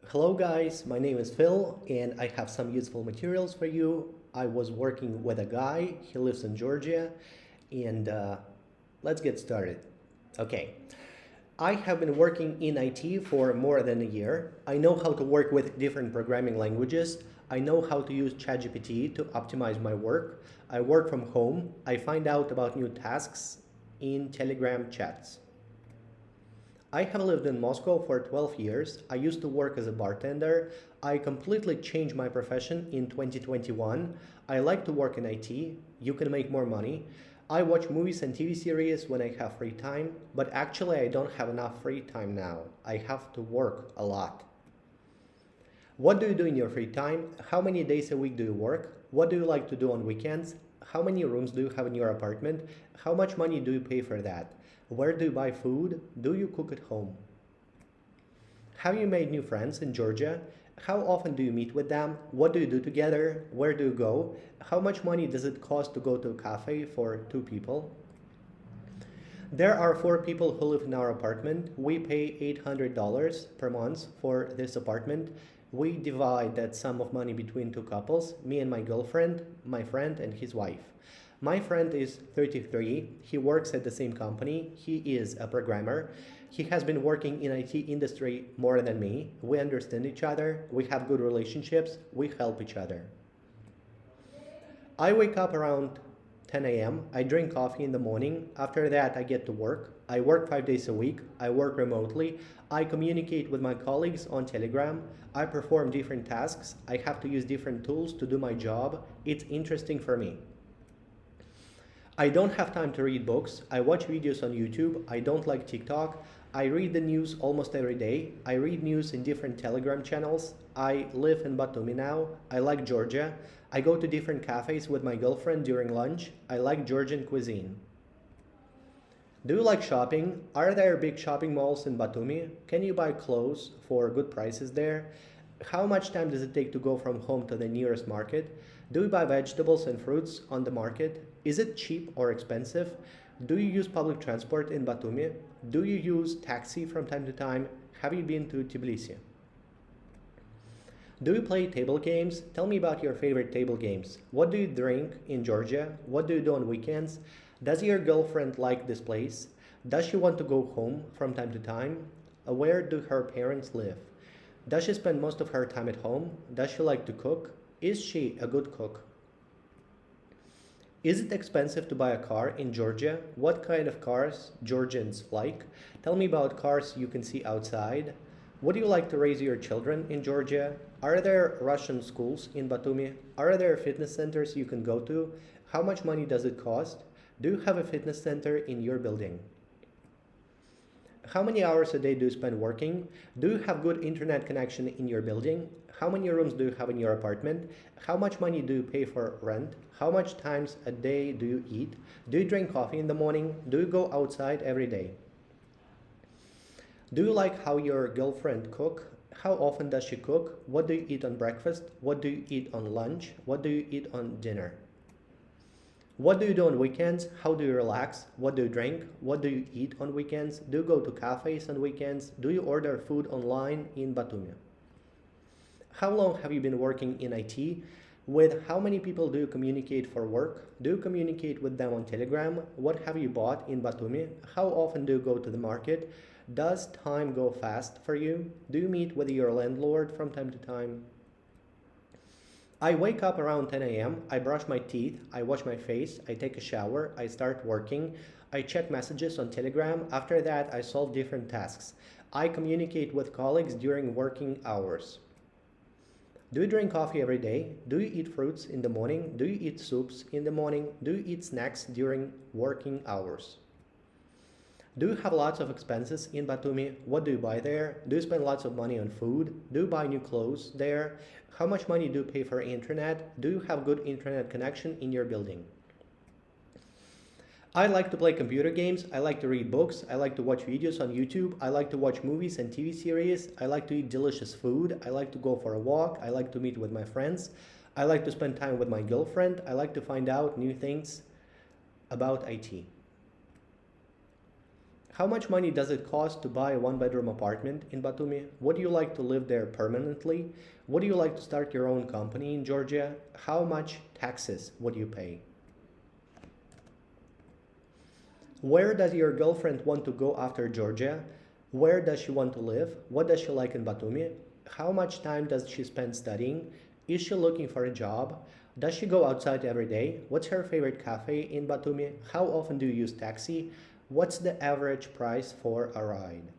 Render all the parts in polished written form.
Hello guys, my name is Phil and I have some useful materials for you. I was working with a guy, he lives in Georgia, and let's get started. Okay, I have been working in IT for more than a year. I know how to work with different programming languages. I know how to use ChatGPT to optimize my work. I work from home. I find out about new tasks in Telegram chats. I have lived in Moscow for 12 years. I used to work as a bartender. I completely changed my profession in 2021. I like to work in IT. You can make more money. I watch movies and TV series when I have free time, but actually, I don't have enough free time now. I have to work a lot. What do you do in your free time? How many days a week do you work? What do you like to do on weekends? How many rooms do you have in your apartment? How much money do you pay for that? Where do you buy food? Do you cook at home? Have you made new friends in Georgia? How often do you meet with them? What do you do together? Where do you go? How much money does it cost to go to a cafe for two people? There are four people who live in our apartment. We pay $800 per month for this apartment. We divide that sum of money between two couples, me and my girlfriend, my friend, and his wife. My friend is 33. He works at the same company. He is a programmer. He has been working in IT industry more than me. We understand each other. We have good relationships. We help each other. I wake up around 10 a.m. I drink coffee in the morning. After that, I get to work. I work 5 days a week. I work remotely. I communicate with my colleagues on Telegram. I perform different tasks. I have to use different tools to do my job. It's interesting for me. I don't have time to read books. I watch videos on YouTube. I don't like TikTok. I read the news almost every day. I read news in different Telegram channels. I live in Batumi now. I like Georgia. I go to different cafes with my girlfriend during lunch. I like Georgian cuisine. Do you like shopping? Are there big shopping malls in Batumi? Can you buy clothes for good prices there? How much time does it take to go from home to the nearest market? Do you buy vegetables and fruits on the market? Is it cheap or expensive? Do you use public transport in Batumi? Do you use taxi from time to time? Have you been to Tbilisi? Do you play table games? Tell me about your favorite table games. What do you drink in Georgia? What do you do on weekends? Does your girlfriend like this place? Does she want to go home from time to time? Where do her parents live? Does she spend most of her time at home? Does she like to cook? Is she a good cook? Is it expensive to buy a car in Georgia? What kind of cars Georgians like? Tell me about cars you can see outside. Would you like to raise your children in Georgia? Are there Russian schools in Batumi? Are there fitness centers you can go to? How much money does it cost? Do you have a fitness center in your building? How many hours a day do you spend working? Do you have good internet connection in your building? How many rooms do you have in your apartment? How much money do you pay for rent? How much times a day do you eat? Do you drink coffee in the morning? Do you go outside every day? Do you like how your girlfriend cook? How often does she cook? What do you eat on breakfast? What do you eat on lunch? What do you eat on dinner? What do you do on weekends? How do you relax? What do you drink? What do you eat on weekends? Do you go to cafes on weekends? Do you order food online in Batumi? How long have you been working in IT? With how many people do you communicate for work? Do you communicate with them on Telegram? What have you bought in Batumi? How often do you go to the market? Does time go fast for you? Do you meet with your landlord from time to time? I wake up around 10 a.m., I brush my teeth, I wash my face, I take a shower, I start working, I check messages on Telegram. After that, I solve different tasks. I communicate with colleagues during working hours. Do you drink coffee every day? Do you eat fruits in the morning? Do you eat soups in the morning? Do you eat snacks during working hours? Do you have lots of expenses in Batumi? What do you buy there? Do you spend lots of money on food? Do you buy new clothes there? How much money do you pay for internet? Do you have good internet connection in your building? I like to play computer games. I like to read books. I like to watch videos on YouTube. I like to watch movies and TV series. I like to eat delicious food. I like to go for a walk. I like to meet with my friends. I like to spend time with my girlfriend. I like to find out new things about IT. How much money does it cost to buy a one-bedroom apartment in Batumi? Would you like to live there permanently? Would you like to start your own company in Georgia? How much taxes would you pay? Where does your girlfriend want to go after Georgia? Where does she want to live? What does she like in Batumi? How much time does she spend studying? Is she looking for a job? Does she go outside every day? What's her favorite cafe in Batumi? How often do you use taxi? What's the average price for a ride?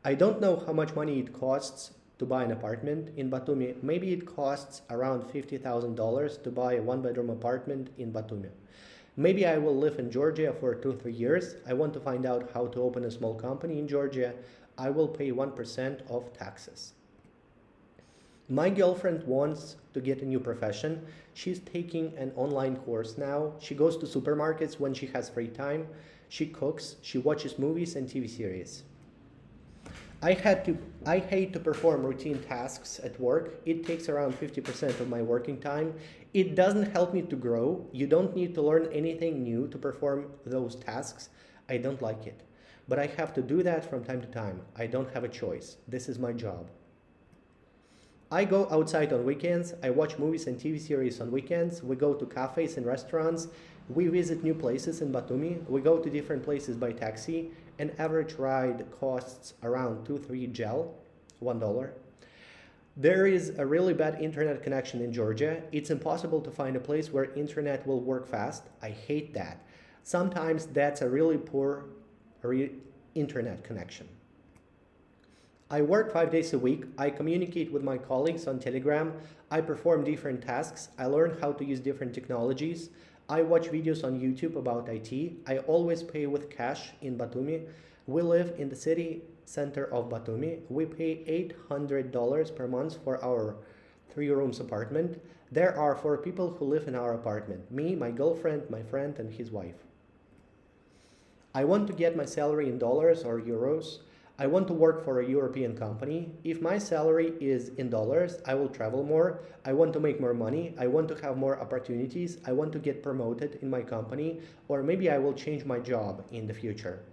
I don't know how much money it costs to buy an apartment in Batumi. Maybe it costs around $50,000 to buy a one-bedroom apartment in Batumi. Maybe I will live in Georgia for 2-3 years. I want to find out how to open a small company in Georgia. I will pay 1% of taxes. My girlfriend wants to get a new profession. She's taking an online course now. She goes to supermarkets when she has free time. She cooks, she watches movies and TV series. I hate to perform routine tasks at work. It takes around 50% of my working time. It doesn't help me to grow. You don't need to learn anything new to perform those tasks. I don't like it. But I have to do that from time to time. I don't have a choice. This is my job. I go outside on weekends. I watch movies and TV series on weekends. We go to cafes and restaurants. We visit new places in Batumi. We go to different places by taxi. An average ride costs around 2-3 gel, $1. There is a really bad internet connection in Georgia. It's impossible to find a place where internet will work fast. I hate that. Sometimes that's a really poor internet connection. I work 5 days a week. I communicate with my colleagues on Telegram. I perform different tasks. I learn how to use different technologies. I watch videos on YouTube about IT. I always pay with cash in Batumi. We live in the city center of Batumi. We pay $800 per month for our 3-room apartment. There are 4 people who live in our apartment. Me, my girlfriend, my friend, and his wife. I want to get my salary in dollars or euros. I want to work for a European company. If my salary is in dollars, I will travel more. I want to make more money. I want to have more opportunities. I want to get promoted in my company, or maybe I will change my job in the future.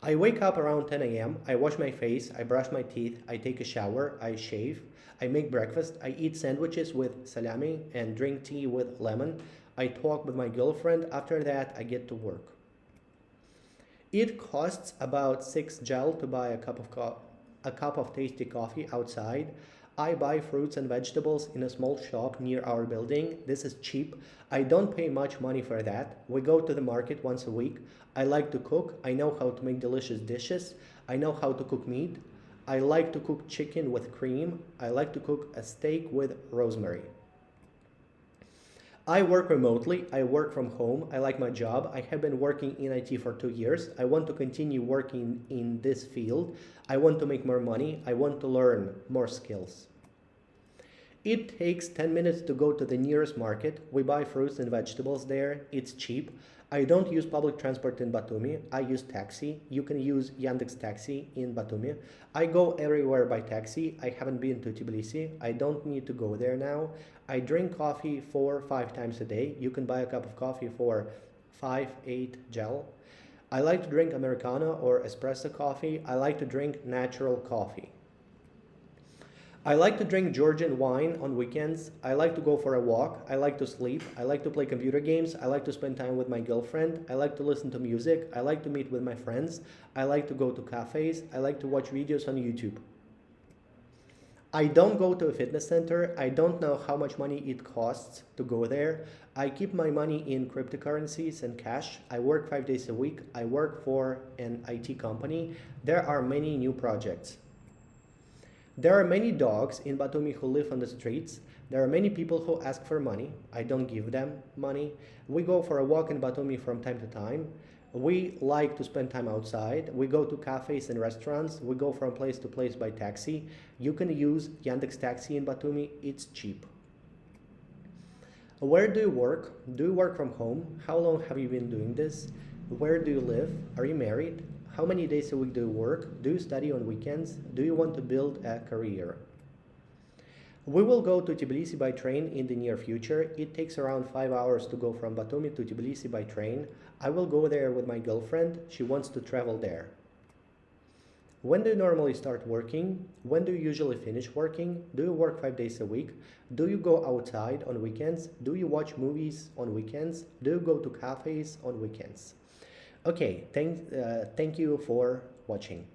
I wake up around 10 a.m. I wash my face. I brush my teeth. I take a shower. I shave. I make breakfast. I eat sandwiches with salami and drink tea with lemon. I talk with my girlfriend. After that, I get to work. It costs about 6 gel to buy a cup of tasty coffee outside. I buy fruits and vegetables in a small shop near our building. This is cheap. I don't pay much money for that. We go to the market once a week. I like to cook. I know how to make delicious dishes. I know how to cook meat. I like to cook chicken with cream. I like to cook a steak with rosemary. I work remotely. I work from home. I like my job. I have been working in IT for 2 years. I want to continue working in this field. I want to make more money. I want to learn more skills. It takes 10 minutes to go to the nearest market. We buy fruits and vegetables there. It's cheap. I don't use public transport in Batumi. I use taxi. You can use Yandex Taxi in Batumi. I go everywhere by taxi. I haven't been to Tbilisi. I don't need to go there now. I drink coffee 4-5 times a day. You can buy a cup of coffee for 5-8 gel. I like to drink Americano or espresso coffee. I like to drink natural coffee. I like to drink Georgian wine on weekends. I like to go for a walk. I like to sleep. I like to play computer games. I like to spend time with my girlfriend. I like to listen to music. I like to meet with my friends. I like to go to cafes. I like to watch videos on YouTube. I don't go to a fitness center. I don't know how much money it costs to go there. I keep my money in cryptocurrencies and cash. I work 5 days a week. I work for an IT company. There are many new projects. There are many dogs in Batumi who live on the streets. There are many people who ask for money. I don't give them money. We go for a walk in Batumi from time to time. We like to spend time outside. We go to cafes and restaurants. We go from place to place by taxi. You can use Yandex Taxi in Batumi. It's cheap. Where do you work? Do you work from home? How long have you been doing this? Where do you live? Are you married? How many days a week do you work? Do you study on weekends? Do you want to build a career? We will go to Tbilisi by train in the near future. It takes around 5 hours to go from Batumi to Tbilisi by train. I will go there with my girlfriend. She wants to travel there. When do you normally start working? When do you usually finish working? Do you work 5 days a week? Do you go outside on weekends? Do you watch movies on weekends? Do you go to cafes on weekends? Okay, thank you for watching.